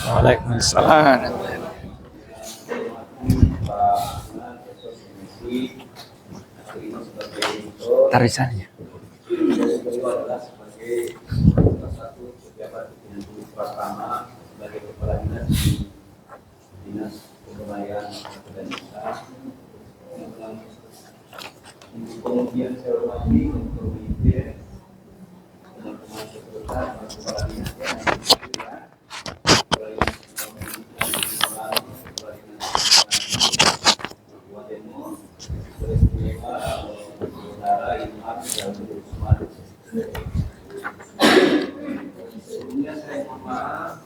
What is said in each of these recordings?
Waalaikumsalam. Tarisannya. Beliau adalah sebagai salah satu pejabat pertama sebagai kepala dinas di dinas kebudayaan dan desa. Kemudian saya hormati untuk pemimpin teman-teman sekretariat kepala dinas yang sebelumnya saya mohon maaf,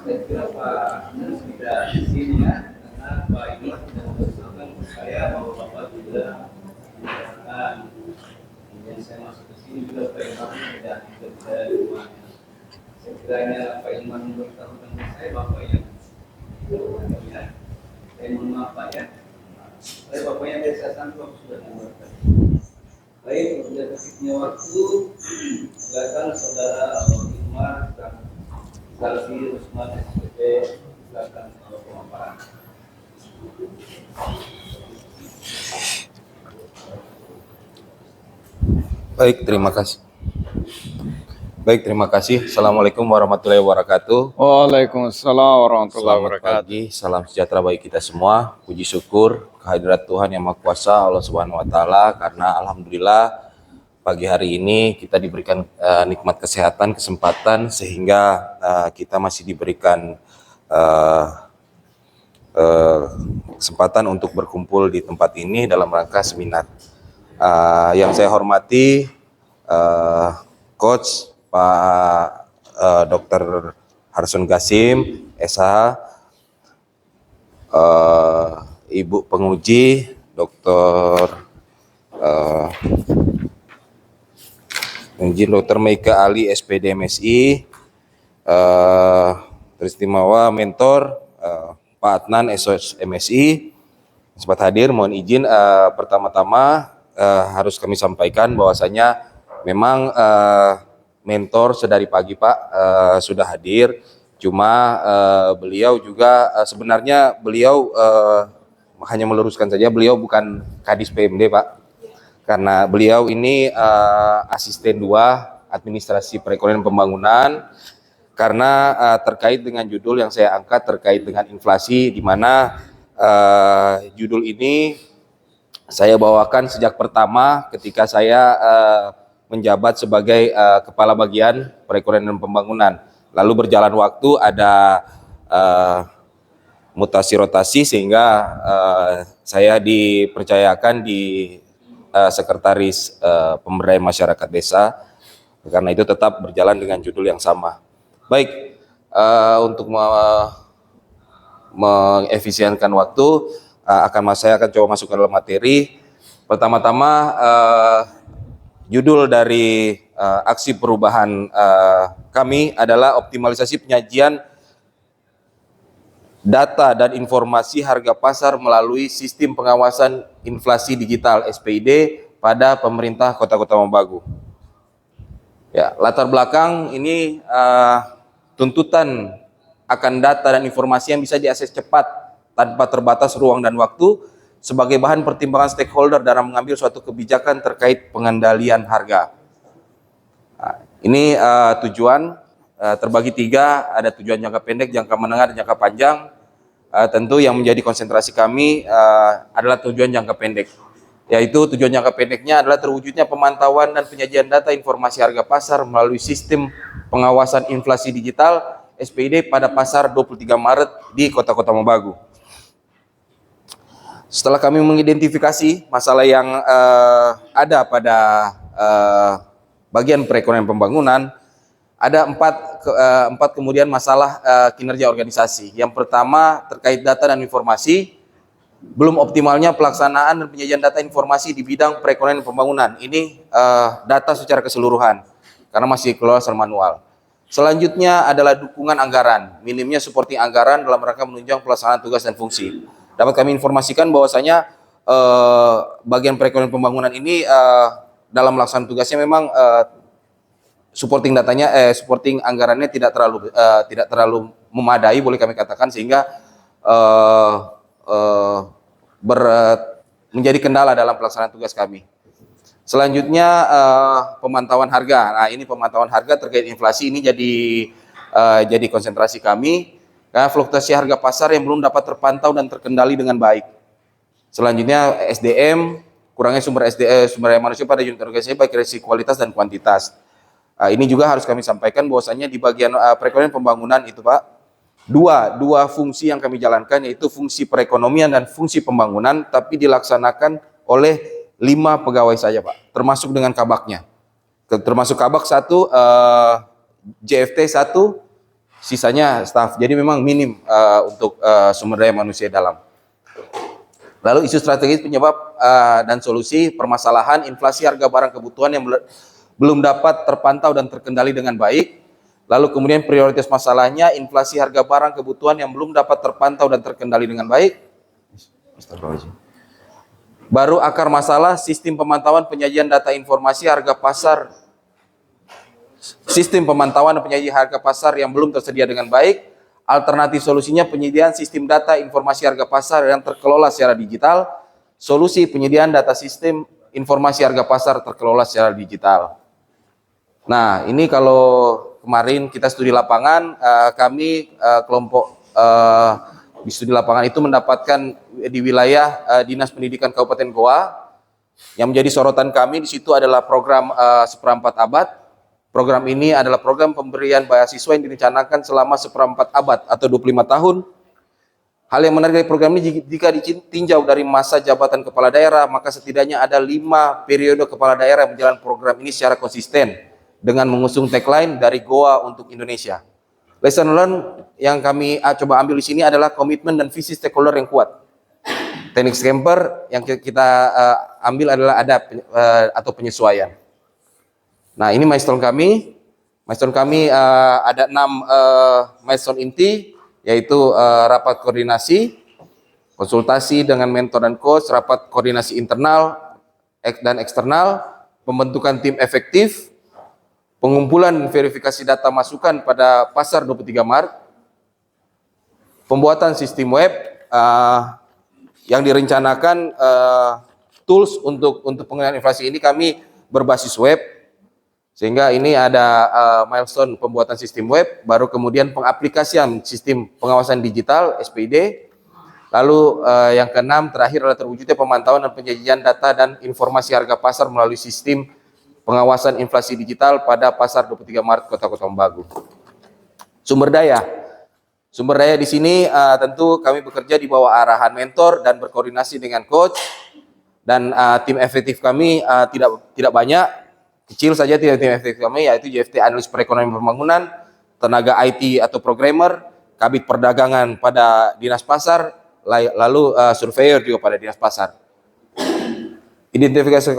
saya kira Pak tidak di sini ya, karena Pak Iwan sudah memberitahukan saya bahwa Bapak juga akan kemudian saya masuk ke sini juga Pak Iwan sudah bekerja di rumahnya. Saya kira ini Pak Iwan memberitahukan saya Bapak yang ya, saya mohon maaf Pak ya. Saya Bapaknya desa Santo sudah memberitahukan. Baik, sudah terkitnya waktu, silakan saudara Umar dan Salvi Usman SPP, silakan pemaparan. Baik, terima kasih. Assalamualaikum warahmatullahi wabarakatuh. Waalaikumsalam warahmatullahi Selamat wabarakatuh. pagi, salam sejahtera bagi kita semua. Puji syukur kehadirat Tuhan Yang Maha Kuasa Allah Subhanahu wa taala, karena alhamdulillah pagi hari ini kita diberikan nikmat kesehatan, kesempatan sehingga kita masih diberikan kesempatan untuk berkumpul di tempat ini dalam rangka seminar. Yang saya hormati Coach Pak Dr. Harson Gasim, SH, Ibu penguji Dr. Dr. Meika Ali, SPD MSI, teristimewa mentor Pak Adnan, SOS MSI, sempat hadir. Mohon izin pertama-tama harus kami sampaikan bahwasanya memang mentor sedari pagi Pak sudah hadir, cuma beliau juga sebenarnya beliau hanya meluruskan saja, beliau bukan Kadis PMD Pak, karena beliau ini asisten 2 administrasi perekonomian pembangunan, karena terkait dengan judul yang saya angkat terkait dengan inflasi, di mana judul ini saya bawakan sejak pertama ketika saya menjabat sebagai kepala bagian perekonomian dan pembangunan. Lalu berjalan waktu ada mutasi rotasi sehingga saya dipercayakan di sekretaris pemberdayaan masyarakat desa. Karena itu tetap berjalan dengan judul yang sama. Baik, untuk mengefisienkan waktu, saya akan coba masuk ke dalam materi. Pertama-tama judul dari aksi perubahan kami adalah optimalisasi penyajian data dan informasi harga pasar melalui sistem pengawasan inflasi digital SPID pada pemerintah Kota Mobagu. Ya, latar belakang ini tuntutan akan data dan informasi yang bisa diakses cepat tanpa terbatas ruang dan waktu sebagai bahan pertimbangan stakeholder dalam mengambil suatu kebijakan terkait pengendalian harga. Nah, ini tujuan terbagi 3, ada tujuan jangka pendek, jangka menengah, dan jangka panjang. Tentu yang menjadi konsentrasi kami adalah tujuan jangka pendek, yaitu tujuan jangka pendeknya adalah terwujudnya pemantauan dan penyajian data informasi harga pasar melalui sistem pengawasan inflasi digital SPID pada pasar 23 Maret di Kota Mobagu. Setelah kami mengidentifikasi masalah yang ada pada bagian perekonomian pembangunan, ada empat kemudian masalah kinerja organisasi. Yang pertama terkait data dan informasi, belum optimalnya pelaksanaan dan penyajian data informasi di bidang perekonomian pembangunan. Ini data secara keseluruhan, karena masih keluar secara manual. Selanjutnya adalah dukungan anggaran, minimnya supporting anggaran dalam rangka menunjang pelaksanaan tugas dan fungsi. Dapat kami informasikan bahwasanya bagian perekonomian pembangunan ini dalam melaksanakan tugasnya memang supporting anggarannya tidak terlalu memadai, boleh kami katakan, sehingga menjadi kendala dalam pelaksanaan tugas kami. Selanjutnya pemantauan harga. Nah, ini pemantauan harga terkait inflasi ini jadi konsentrasi kami, karena fluktuasi harga pasar yang belum dapat terpantau dan terkendali dengan baik. Selanjutnya SDM, kurangnya sumber daya manusia pada unit organisasi baik dari sisi kualitas dan kuantitas. Ini juga harus kami sampaikan bahwasanya di bagian perekonomian pembangunan itu Pak, dua fungsi yang kami jalankan, yaitu fungsi perekonomian dan fungsi pembangunan, tapi dilaksanakan oleh 5 pegawai saja Pak, termasuk dengan kabaknya. Termasuk kabak 1, JFT 1, sisanya staf. Jadi memang minim untuk sumber daya manusia dalam. Lalu isu strategis penyebab dan solusi permasalahan inflasi harga barang kebutuhan yang belum dapat terpantau dan terkendali dengan baik. Lalu kemudian prioritas masalahnya inflasi harga barang kebutuhan yang belum dapat terpantau dan terkendali dengan baik. Baru akar masalah sistem pemantauan penyajian data informasi harga pasar. Sistem pemantauan dan penyajian harga pasar yang belum tersedia dengan baik. Alternatif solusinya penyediaan sistem data informasi harga pasar yang terkelola secara digital. Solusi penyediaan data sistem informasi harga pasar terkelola secara digital. Nah, ini kalau kemarin kita studi lapangan, kami kelompok di studi lapangan itu mendapatkan di wilayah Dinas Pendidikan Kabupaten Goa, yang menjadi sorotan kami di situ adalah program seperempat abad. Program ini adalah program pemberian beasiswa yang direncanakan selama seperempat abad atau 25 tahun. Hal yang menarik dari program ini, jika ditinjau dari masa jabatan kepala daerah, maka setidaknya ada 5 periode kepala daerah yang menjalankan program ini secara konsisten dengan mengusung tagline dari Goa untuk Indonesia. Lesson learned yang kami coba ambil di sini adalah komitmen dan visi stakeholder yang kuat. Teknik scamper yang kita ambil adalah atau penyesuaian. Nah, ini milestone kami. Milestone kami ada 6 milestone inti, yaitu rapat koordinasi, konsultasi dengan mentor dan coach, rapat koordinasi internal dan eksternal, pembentukan tim efektif, pengumpulan verifikasi data masukan pada pasar 23 Maret, pembuatan sistem web yang direncanakan tools untuk pengendalian inflasi ini kami berbasis web, sehingga ini ada milestone pembuatan sistem web, baru kemudian pengaplikasian sistem pengawasan digital SPID, lalu yang keenam terakhir adalah terwujudnya pemantauan dan penyajian data dan informasi harga pasar melalui sistem pengawasan inflasi digital pada pasar 23 Maret Kota Bambagu. Sumber daya di sini tentu kami bekerja di bawah arahan mentor dan berkoordinasi dengan coach, dan tim efektif kami tidak banyak, kecil saja tim efektif kami, yaitu JFT analis perekonomian pembangunan, tenaga IT atau programmer, kabit perdagangan pada dinas pasar, lalu surveyor juga pada dinas pasar. Identifikasi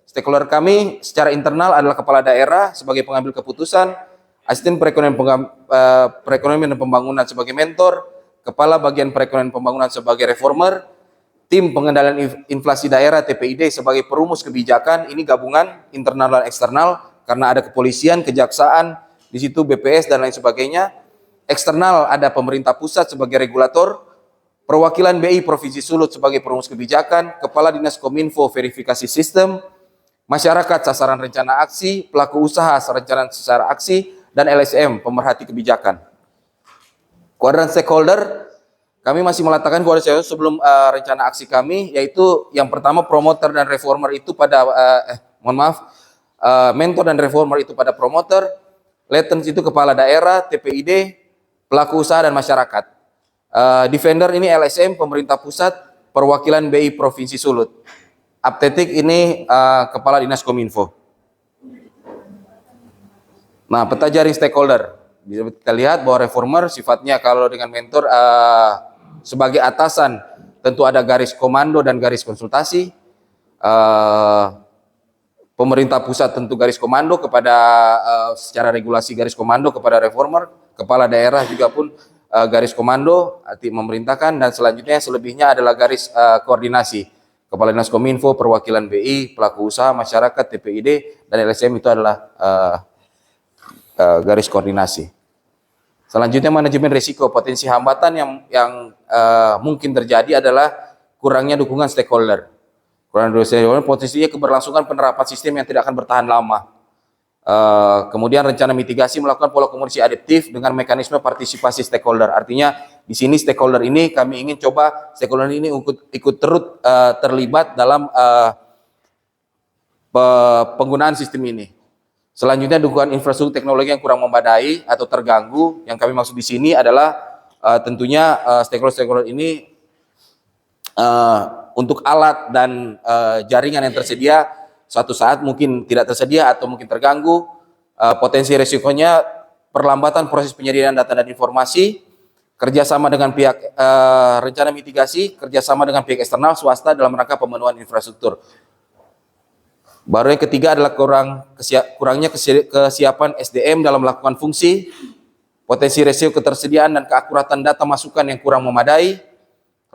stakeholder kami secara internal adalah kepala daerah sebagai pengambil keputusan, asisten perekonomian dan pembangunan sebagai mentor, kepala bagian perekonomian pembangunan sebagai reformer, tim pengendalian inflasi daerah TPID sebagai perumus kebijakan. Ini gabungan internal dan eksternal karena ada kepolisian, kejaksaan, di situ BPS dan lain sebagainya. Eksternal ada pemerintah pusat sebagai regulator, perwakilan BI Provinsi Sulut sebagai perumus kebijakan, kepala dinas Kominfo verifikasi sistem, masyarakat sasaran rencana aksi, pelaku usaha rencana secara aksi, dan LSM pemerhati kebijakan. Kuadran stakeholder, kami masih meletakkan kuadran sebelum rencana aksi kami, yaitu yang pertama promoter dan reformer itu pada mentor dan reformer itu pada promoter, latents itu kepala daerah, TPID, pelaku usaha dan masyarakat. Defender ini LSM pemerintah pusat, perwakilan BI Provinsi Sulut. Aptetik ini kepala dinas Kominfo. Nah, peta jaring stakeholder. Kita lihat bahwa reformer sifatnya kalau dengan mentor sebagai atasan tentu ada garis komando dan garis konsultasi. Pemerintah pusat tentu garis komando kepada secara regulasi garis komando kepada reformer, kepala daerah juga pun garis komando arti memerintahkan, dan selanjutnya selebihnya adalah garis koordinasi. Kepala Dinas Kominfo, perwakilan BI, pelaku usaha, masyarakat, TPID, dan LSM itu adalah garis koordinasi. Selanjutnya manajemen risiko. Potensi hambatan yang mungkin terjadi adalah kurangnya dukungan stakeholder. Potensinya keberlangsungan penerapan sistem yang tidak akan bertahan lama. Kemudian rencana mitigasi melakukan pola komunikasi adaptif dengan mekanisme partisipasi stakeholder. Artinya di sini stakeholder ini kami ingin coba stakeholder ini ikut terlibat dalam penggunaan sistem ini. Selanjutnya dukungan infrastruktur teknologi yang kurang memadai atau terganggu. Yang kami maksud di sini adalah tentunya stakeholder ini untuk alat dan jaringan yang tersedia suatu saat mungkin tidak tersedia atau mungkin terganggu. Potensi resikonya perlambatan proses penyediaan data dan informasi, kerjasama dengan pihak rencana mitigasi, kerjasama dengan pihak eksternal swasta dalam rangka pemenuhan infrastruktur. Baru yang ketiga adalah kurangnya kesiapan SDM dalam melakukan fungsi, potensi resiko ketersediaan dan keakuratan data masukan yang kurang memadai,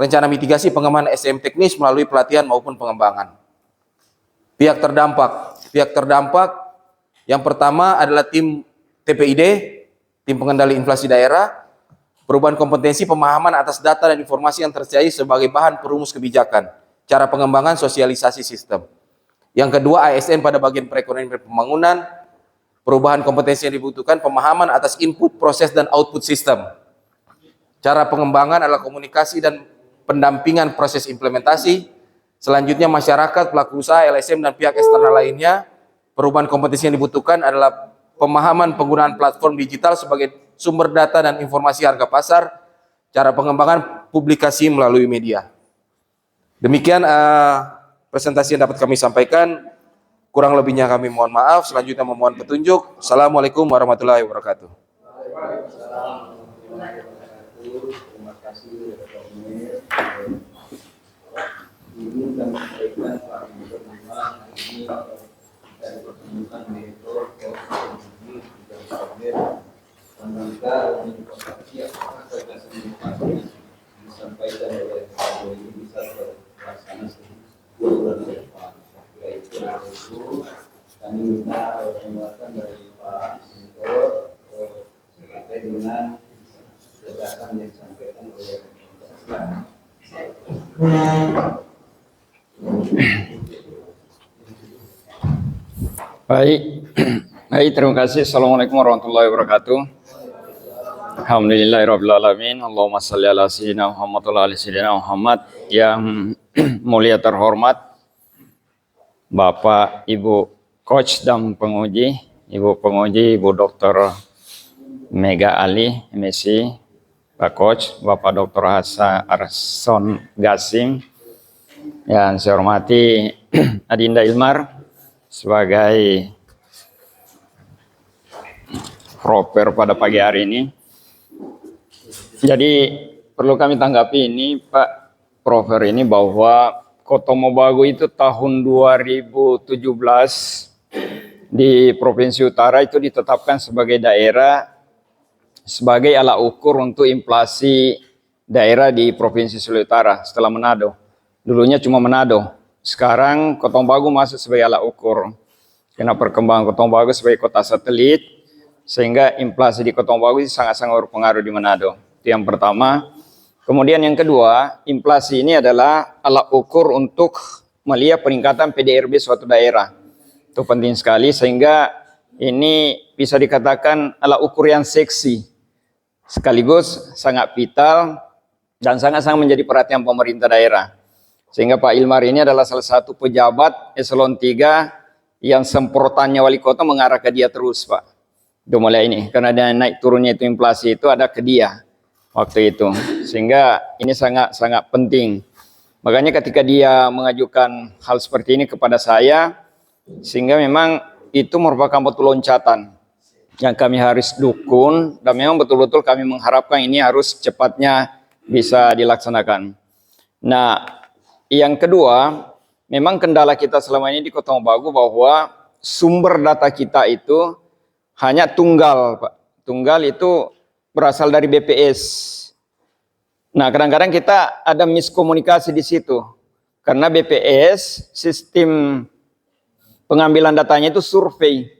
rencana mitigasi pengembangan SDM teknis melalui pelatihan maupun pengembangan. Pihak terdampak yang pertama adalah tim TPID, tim pengendali inflasi daerah, perubahan kompetensi pemahaman atas data dan informasi yang tersedia sebagai bahan perumus kebijakan, cara pengembangan sosialisasi sistem. Yang kedua ASN pada bagian perekonomian dan pembangunan, perubahan kompetensi yang dibutuhkan, pemahaman atas input, proses, dan output sistem. Cara pengembangan adalah komunikasi dan pendampingan proses implementasi. Selanjutnya masyarakat, pelaku usaha, LSM, dan pihak eksternal lainnya. Perubahan kompetensi yang dibutuhkan adalah pemahaman penggunaan platform digital sebagai sumber data dan informasi harga pasar, cara pengembangan publikasi melalui media. Demikian presentasi yang dapat kami sampaikan. Kurang lebihnya kami mohon maaf. Selanjutnya memohon petunjuk. Assalamualaikum warahmatullahi wabarakatuh. Terima kasih ini kami sampaikan Pak Gubernur memang ini dari pertemuan direktur ini juga hadir menangkap informasi apakah gagasan inovasi disampaikan oleh Pak ini bisa terlaksana dua bulan ke depan. Yaitu kami minta penjelasan dari Pak Sintor terkait dengan gagasan yang disampaikan oleh Pak. Baik, terima kasih. Assalamualaikum warahmatullahi wabarakatuh. Alhamdulillahirrahmanirrahim. Allahumma salli ala sayyidina Muhammad wa ala sayyidina Muhammad. Yang mulia terhormat Bapak, Ibu Coach dan penguji, Ibu Dr. Mega Ali, MSc, Pak Coach, Bapak Dr. Arson Gasim, yang saya hormati Adinda Ilmar sebagai proper pada pagi hari ini. Jadi perlu kami tanggapi ini Pak Profer ini bahwa Kota Mobagu itu tahun 2017 di Provinsi Utara itu ditetapkan sebagai daerah sebagai alat ukur untuk inflasi daerah di Provinsi Sulawesi Utara setelah Manado. Dulunya cuma Manado. Sekarang Kota Mobagu masuk sebagai alat ukur. Karena perkembangan Kota Mobagu sebagai kota satelit, sehingga inflasi di Kota Mobagu sangat-sangat berpengaruh di Manado. Itu yang pertama. Kemudian yang kedua, inflasi ini adalah alat ukur untuk melihat peningkatan PDRB suatu daerah. Itu penting sekali, sehingga ini bisa dikatakan alat ukur yang seksi, sekaligus sangat vital dan sangat-sangat menjadi perhatian pemerintah daerah. Sehingga Pak Ilmar ini adalah salah satu pejabat eselon 3 yang semprotannya wali kota mengarah ke dia terus, Pak. Itu mulai ini, karena dia naik turunnya itu inflasi itu ada ke dia waktu itu. Sehingga ini sangat-sangat penting. Makanya ketika dia mengajukan hal seperti ini kepada saya, sehingga memang itu merupakan betul loncatan yang kami harus dukung, dan memang betul-betul kami mengharapkan ini harus cepatnya bisa dilaksanakan. Nah, yang kedua, memang kendala kita selama ini di Kota Mobagu bahwa sumber data kita itu hanya tunggal, Pak. Tunggal itu berasal dari BPS. Nah, kadang-kadang kita ada miskomunikasi di situ. Karena BPS, sistem pengambilan datanya itu survei.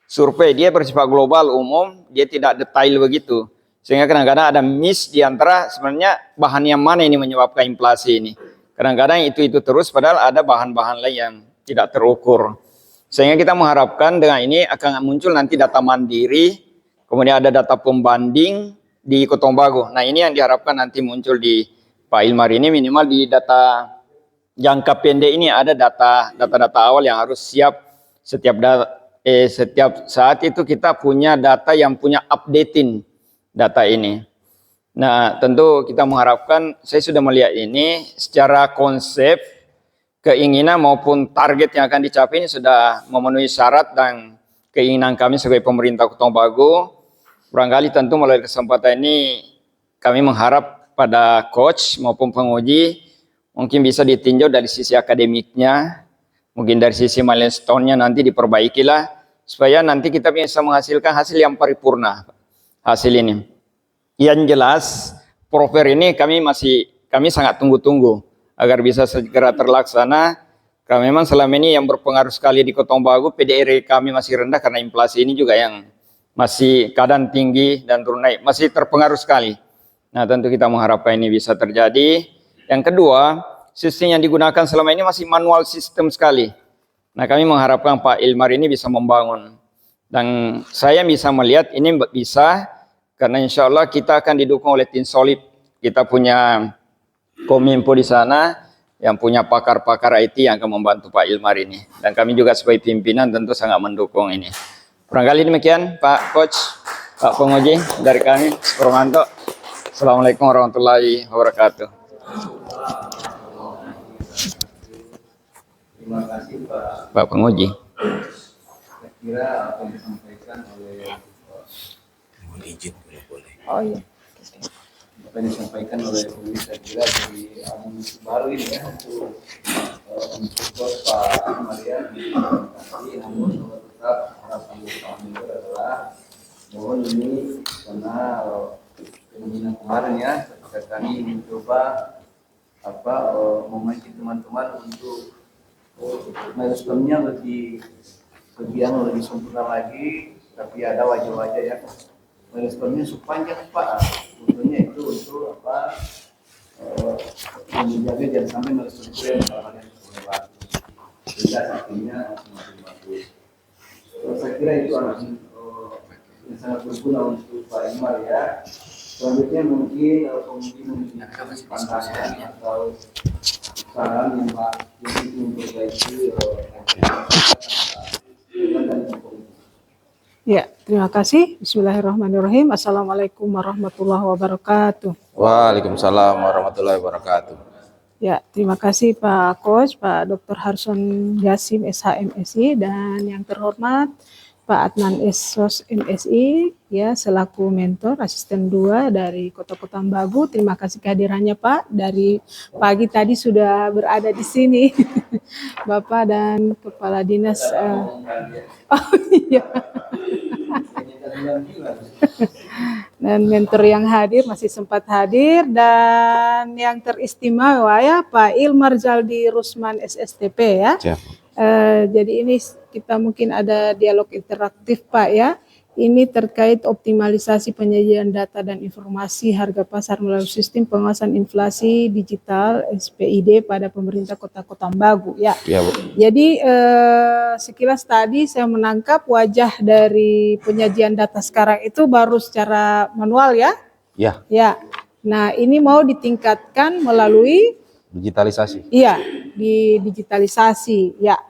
Survei, dia bersifat global, umum, dia tidak detail begitu. Sehingga kadang-kadang ada miss di antara sebenarnya bahan yang mana ini menyebabkan inflasi ini. Kadang-kadang itu terus padahal ada bahan-bahan lain yang tidak terukur. Sehingga kita mengharapkan dengan ini akan muncul nanti data mandiri, kemudian ada data pembanding di Kotombago. Nah ini yang diharapkan nanti muncul di Pak Ilmar ini, minimal di data jangka pendek ini ada data-data awal yang harus siap setiap saat itu kita punya data yang punya updating data ini. Nah tentu kita mengharapkan, saya sudah melihat ini secara konsep, keinginan maupun target yang akan dicapai ini sudah memenuhi syarat dan keinginan kami sebagai pemerintah Kotombago. Barangkali tentu melalui kesempatan ini kami mengharap pada coach maupun penguji mungkin bisa ditinjau dari sisi akademiknya, mungkin dari sisi milestone-nya nanti diperbaikilah supaya nanti kita bisa menghasilkan hasil yang paripurna hasil ini. Yang jelas proper ini kami sangat tunggu-tunggu agar bisa segera terlaksana. Karena memang selama ini yang berpengaruh sekali di Kotombago, PDR kami masih rendah karena inflasi ini juga yang masih kadang tinggi dan turun naik, masih terpengaruh sekali. Nah tentu kita mengharapkan ini bisa terjadi. Yang kedua, sistem yang digunakan selama ini masih manual sistem sekali. Nah kami mengharapkan Pak Ilmar ini bisa membangun. Dan saya bisa melihat ini bisa, karena insya Allah kita akan didukung oleh tim solid. Kita punya Kominfo di sana, yang punya pakar-pakar IT yang akan membantu Pak Ilmar ini. Dan kami juga sebagai pimpinan tentu sangat mendukung ini. Barangkali demikian Pak Coach, Pak Penguji dari kami, Supromanto. Assalamualaikum warahmatullahi wabarakatuh. Terima kasih Pak. Pak Penguji. Saya kira apa yang disampaikan oleh Oh iya. apa yang disampaikan oleh Budi, saya kira dari amunisi baru ini ya untuk Pak Maria tapi namun tetap harapan kami itu adalah bahwa ini karena kemungkinan kemarin ya ketika kami mencoba memancing teman-teman untuk milestone-nya lebih sempurna lagi, tapi ada wajah-wajah ya milestone-nya sepanjang Pak. Tentunya itu untuk menjaga jangan sampai milestone itu yang lewat. Sehingga akhirnya semakin bagus. Saya kira itu yang sangat berguna untuk Pak Ilmar ya. Selanjutnya mungkin memiliki pandangan atau saran yang memperbaiki Ya, terima kasih. Bismillahirrahmanirrahim. Assalamualaikum warahmatullahi wabarakatuh. Waalaikumsalam warahmatullahi wabarakatuh. Ya, terima kasih Pak Coach, Pak Dr. Harson Yasim SHMSI, dan yang terhormat Pak Adnan Esos MSI, ya, selaku mentor asisten 2 dari Kota Kotambago. Terima kasih kehadirannya Pak. Dari pagi tadi sudah berada di sini, Bapak dan Kepala Dinas. Oh iya. Dan mentor yang hadir masih sempat hadir, dan yang teristimewa ya Pak Ilmar Zaldi Rusman SSTP ya. Jadi ini kita mungkin ada dialog interaktif Pak ya. Ini terkait optimalisasi penyajian data dan informasi harga pasar melalui sistem pengawasan inflasi digital SPID pada pemerintah Kota Kotambago ya. Ya, Bu. Jadi sekilas tadi saya menangkap wajah dari penyajian data sekarang itu baru secara manual ya. Ya, Ya. Nah, ini mau ditingkatkan melalui digitalisasi. iya, di digitalisasi ya.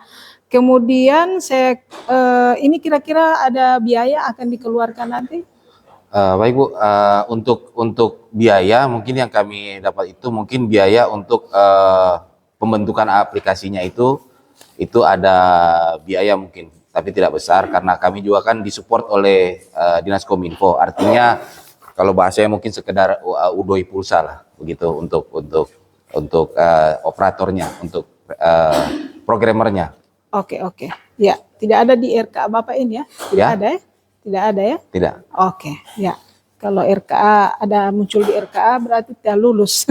Kemudian saya ini kira-kira ada biaya akan dikeluarkan nanti? Baik Bu, untuk biaya mungkin yang kami dapat itu mungkin biaya untuk pembentukan aplikasinya itu ada biaya mungkin, tapi tidak besar karena kami juga kan disupport oleh Dinas Kominfo. Artinya kalau bahasanya mungkin sekedar udoi pulsa lah begitu untuk operatornya, untuk programmernya. Oke. Ya, tidak ada di RKA Bapak ini ya? Tidak Ya. ada ya? Tidak ada ya? Tidak. Oke, ya. Kalau RKA ada muncul di RKA berarti tidak lulus.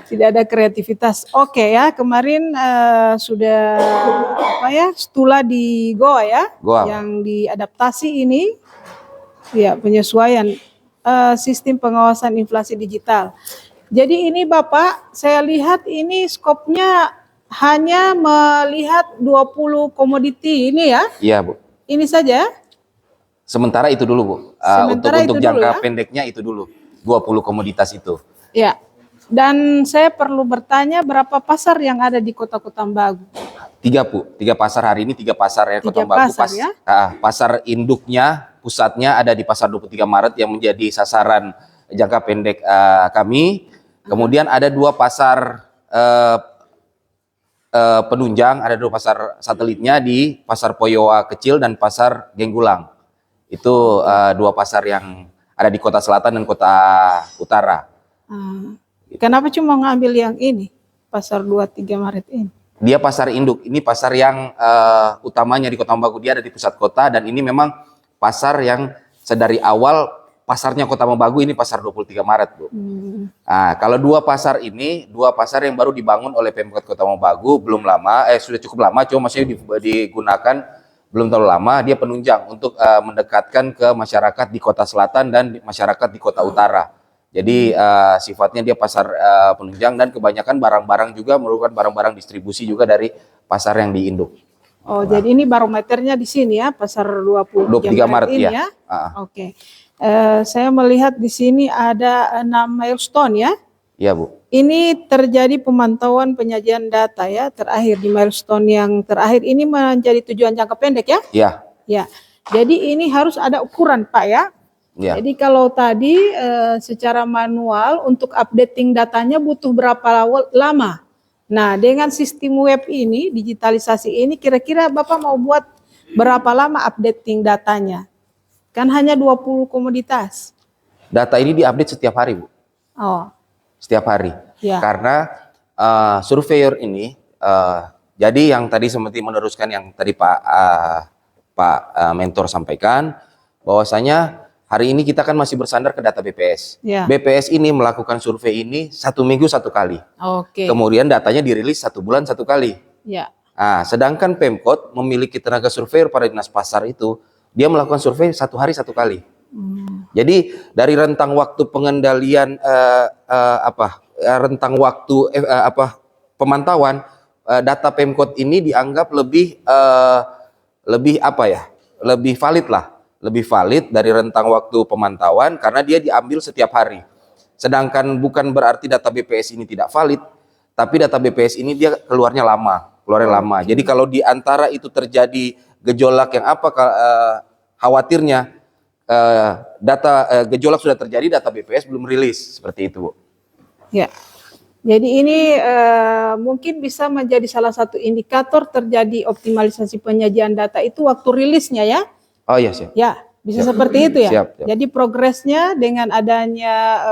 Tidak ada kreativitas. Oke ya, kemarin sudah Stula di Goa ya, Goa. yang diadaptasi ini. Ya, penyesuaian. sistem pengawasan inflasi digital. Jadi ini Bapak, saya lihat ini skopnya hanya melihat 20 komoditi ini ya. Iya, Bu. Ini saja. Sementara itu dulu, Bu. Sementara Untuk itu jangka dulu ya. pendeknya itu dulu. 20 komoditas itu. Ya. Dan saya perlu bertanya berapa pasar yang ada di Kota Kotambagu? 3, Bu. 3 pasar hari ini, 3 pasar ya Kota 3 Bagu. pasar, ya? Pasar induknya, pusatnya ada di Pasar 23 Maret yang menjadi sasaran jangka pendek kami. Kemudian ada 2 pasar penunjang, ada 2 pasar satelitnya di Pasar Poyowa Kecil dan Pasar Genggulang. Itu 2 pasar yang ada di Kota Selatan dan Kota Utara. Kenapa cuma ngambil yang ini, Pasar 23 Maret ini? Dia pasar induk, ini pasar yang utamanya di Kota Mobagu, dia ada di pusat kota dan ini memang pasar yang sedari awal pasarnya Kota Mobagu ini pasar 23 Maret, Bu. Nah, kalau 2 pasar ini, 2 pasar yang baru dibangun oleh Pemkot Kota Mobagu belum lama, sudah cukup lama, cuma masih digunakan belum terlalu lama, dia penunjang untuk mendekatkan ke masyarakat di Kota Selatan dan masyarakat di Kota Utara. Jadi sifatnya dia pasar penunjang dan kebanyakan barang-barang juga merupakan barang-barang distribusi juga dari pasar yang diinduk. Oh, jadi ini barometernya di sini ya, Pasar 23 Maret ini ya. Oke. Saya melihat di sini ada 6 milestone ya. Iya, Bu. Ini terjadi pemantauan penyajian data ya, terakhir di milestone yang terakhir ini menjadi tujuan jangka pendek ya? Iya. Ya. Jadi ini harus ada ukuran, Pak ya. Ya. Jadi kalau tadi secara manual untuk updating datanya butuh berapa lama? Nah, dengan sistem web ini, digitalisasi ini, kira-kira Bapak mau buat berapa lama updating datanya? Kan hanya 20 komoditas. Data ini diupdate setiap hari, Bu. Oh. Setiap hari. Ya. Karena surveyor ini, jadi yang tadi seperti meneruskan yang tadi Pak Mentor sampaikan, bahwasanya hari ini kita kan masih bersandar ke data BPS. Ya. BPS ini melakukan survei ini 1 minggu 1 kali. Oke. Kemudian datanya dirilis 1 bulan 1 kali. Ya. Nah, sedangkan Pemkot memiliki tenaga surveyor pada dinas pasar itu, dia melakukan survei 1 hari 1 kali. Jadi dari rentang waktu pengendalian rentang waktu pemantauan data Pemkot ini dianggap lebih valid lah. Lebih valid dari rentang waktu pemantauan karena dia diambil setiap hari. Sedangkan bukan berarti data BPS ini tidak valid, tapi data BPS ini dia keluarnya lama. Jadi kalau di antara itu terjadi gejolak yang khawatirnya gejolak sudah terjadi, data BPS belum rilis, seperti itu, Bu. Ya. Jadi ini mungkin bisa menjadi salah satu indikator terjadi optimalisasi penyajian data itu waktu rilisnya ya. Oh iya, siap. Ya, bisa seperti itu ya. Siap. Jadi progresnya dengan adanya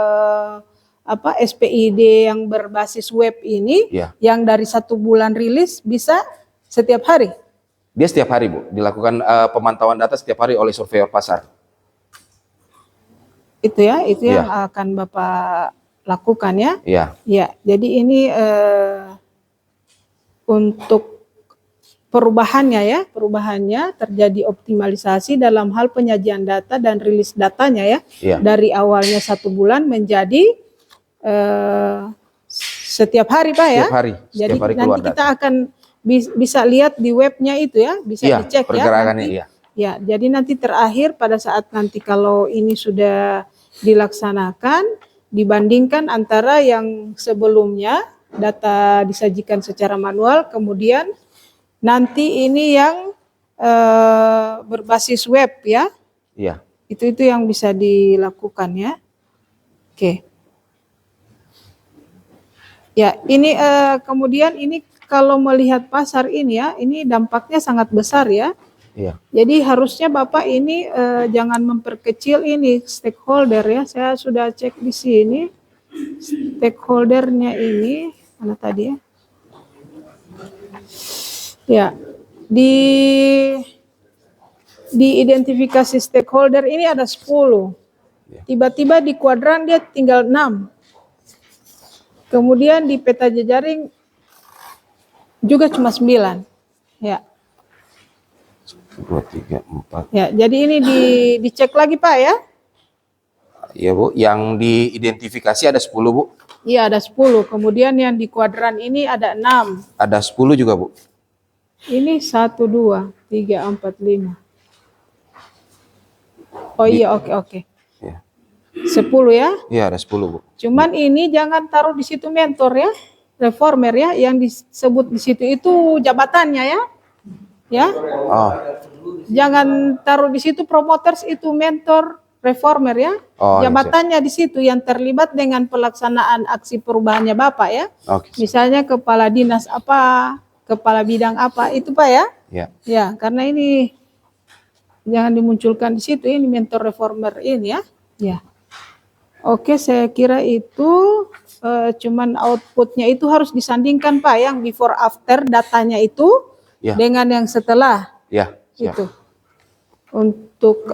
SPID yang berbasis web ini, yang dari 1 bulan rilis bisa setiap hari. Dia setiap hari, Bu, dilakukan pemantauan data setiap hari oleh surveyor pasar. Itu yang akan Bapak lakukan ya. Iya. Ya, jadi ini untuk perubahannya terjadi optimalisasi dalam hal penyajian data dan rilis datanya ya. Dari awalnya 1 bulan menjadi setiap hari, Pak ya. Setiap hari. Jadi hari nanti kita akan bisa lihat di webnya itu ya, bisa dicek pergerakannya, ya. Ya, jadi nanti terakhir pada saat nanti kalau ini sudah dilaksanakan, dibandingkan antara yang sebelumnya data disajikan secara manual, kemudian nanti ini yang berbasis web ya. Iya. Itu yang bisa dilakukan ya. Oke. Ya, ini kemudian ini kalau melihat pasar ini ya, ini dampaknya sangat besar ya. Iya. Jadi harusnya Bapak ini jangan memperkecil ini stakeholder ya. Saya sudah cek di sini stakeholdernya ini mana tadi ya? Ya, di identifikasi stakeholder ini ada 10. Tiba-tiba di kuadran dia tinggal 6. Kemudian di peta jejaring juga cuma 9. Ya. 2, 3, 4. Ya, jadi ini dicek lagi Pak ya. Iya Bu, yang diidentifikasi ada 10 Bu. Iya, ada 10. Kemudian yang di kuadran ini ada 6. Ada 10 juga Bu. Ini 1, 2, 3, 4, 5. Oh iya, oke. Ya. 10 ya. Iya, ada 10 Bu. Cuman ini jangan taruh di situ mentor ya, reformer ya. Yang disebut di situ itu jabatannya ya. Ya. Oh. Jangan taruh di situ promoters itu mentor reformer ya. Oh, Jabatannya di situ yang terlibat dengan pelaksanaan aksi perubahannya Bapak ya. Oke. Misalnya kepala dinas apa, kepala bidang apa itu Pak ya. Ya. Ya, karena ini jangan dimunculkan di situ, ini mentor reformer ini ya. Ya. Oke, saya kira itu cuman outputnya itu harus disandingkan Pak, yang before after datanya itu Ya. dengan yang setelah Ya, siap. itu untuk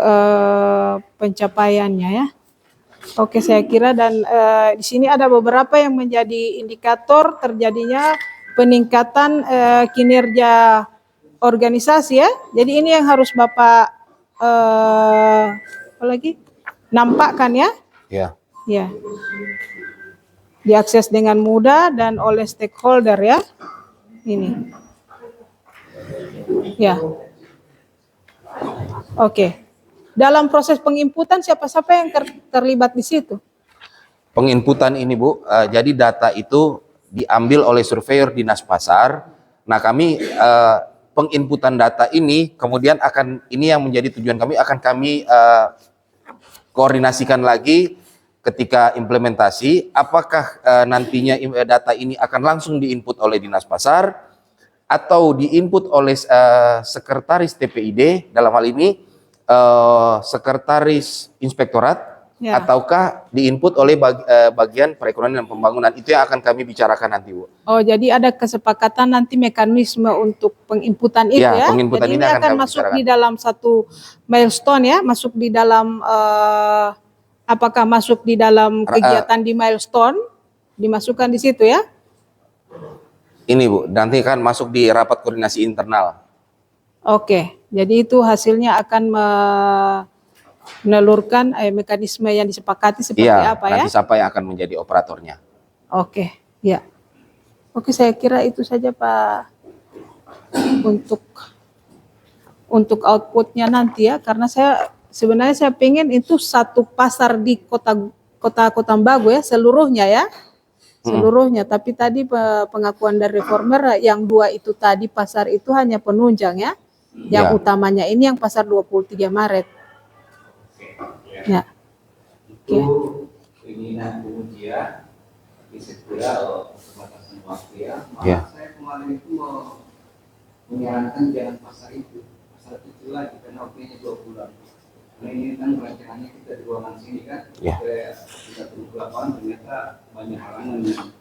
pencapaiannya ya. Oke, saya kira dan di sini ada beberapa yang menjadi indikator terjadinya peningkatan kinerja organisasi ya. Jadi ini yang harus Bapak apa lagi nampakkan ya. Ya. Ya. Diakses dengan mudah dan oleh stakeholder ya. Ini. Ya. Oke. Dalam proses penginputan siapa-siapa yang terlibat di situ? Penginputan ini Bu, jadi data itu diambil oleh surveyor Dinas Pasar. Nah kami penginputan data ini kemudian ini yang menjadi tujuan kami, akan kami koordinasikan lagi ketika implementasi, apakah nantinya data ini akan langsung diinput oleh Dinas Pasar atau diinput oleh sekretaris TPID, dalam hal ini sekretaris inspektorat, ya, ataukah diinput oleh bagian perekonomian dan pembangunan. Itu yang akan kami bicarakan nanti Bu. Oh, jadi ada kesepakatan nanti mekanisme untuk penginputan itu ya. Penginputan jadi ini akan masuk di dalam satu milestone ya, masuk di dalam apakah masuk di dalam kegiatan di milestone, dimasukkan di situ ya? Ini Bu, nanti kan masuk di rapat koordinasi internal. Oke, jadi itu hasilnya akan menelurkan mekanisme yang disepakati seperti apa ya? Nanti siapa yang akan menjadi operatornya. Oke, ya. Oke, saya kira itu saja Pak untuk outputnya nanti ya, karena sebenarnya saya pengen itu satu pasar di kota Bagu ya, seluruhnya ya. Seluruhnya, tapi tadi pengakuan dari reformer yang 2 itu tadi pasar itu hanya penunjang ya. Yang utamanya ini yang pasar 23 Maret. Ya. Itu keinginan pengujian, tapi saya kira keterbatasan waktu ya. Maka saya kemarin itu menyarankan jangan pasar itu lagi karena waktunya 2 bulan. Nah ini kan rancangannya kita di ruangan sini kan, kita turun ke lapangan ternyata banyak halangan yang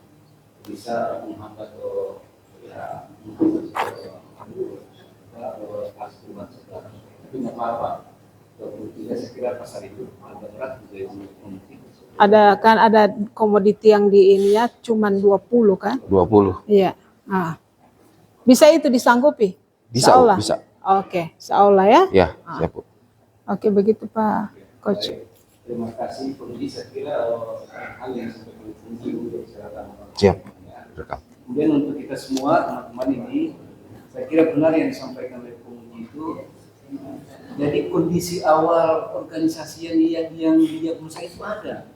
bisa menghambat atau ya pas perubahan sekarang. Tapi nggak apa-apa. 23 saya kira pasar itu agak berat juga ada komoditi yang di ini ya cuman 20 kan? 20. Iya. Bisa itu disanggupi? Bisa, bisa. Oke, seolah ya? Ya, siap Bu. Oke, begitu Pak Coach. Terima kasih Punggi, saya kira hal yang seperti Punggi untuk silakan. Siap. Kemudian untuk kita semua teman-teman ini, saya kira benar yang disampaikan oleh Punggi itu. Jadi kondisi awal organisasi yang diagnosa itu ada.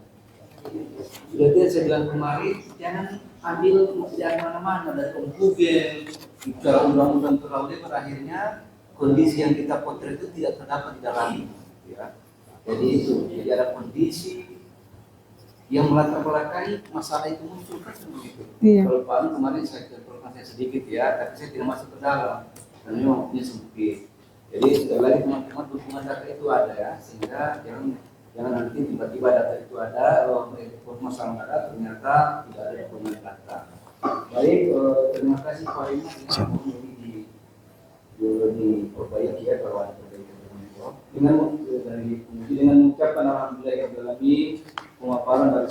Jadi saya bilang kemarin jangan ambil jangan mana-mana dari Google, bicara undang-undang terlalu pada akhirnya kondisi yang kita potret itu tidak terdapat di dalam ya. Jadi itu, jadi ada kondisi yang melatar belakangi masalah itu muncul kan begitu. Iya. Kalau Pak kemarin saya sedikit ya, tapi saya tidak masuk ke dalam karena memang waktunya sempit. Jadi sekali lagi teman-teman dukungan data itu ada ya, sehingga jangan nanti tiba-tiba data itu ada, masalah data ternyata tidak ada dukungan data. Baik, terima kasih Pak Rima ini diperbaiki ya kalau ada perbaikan dengan mengucapkan alhamdulillah ya pemaparan dari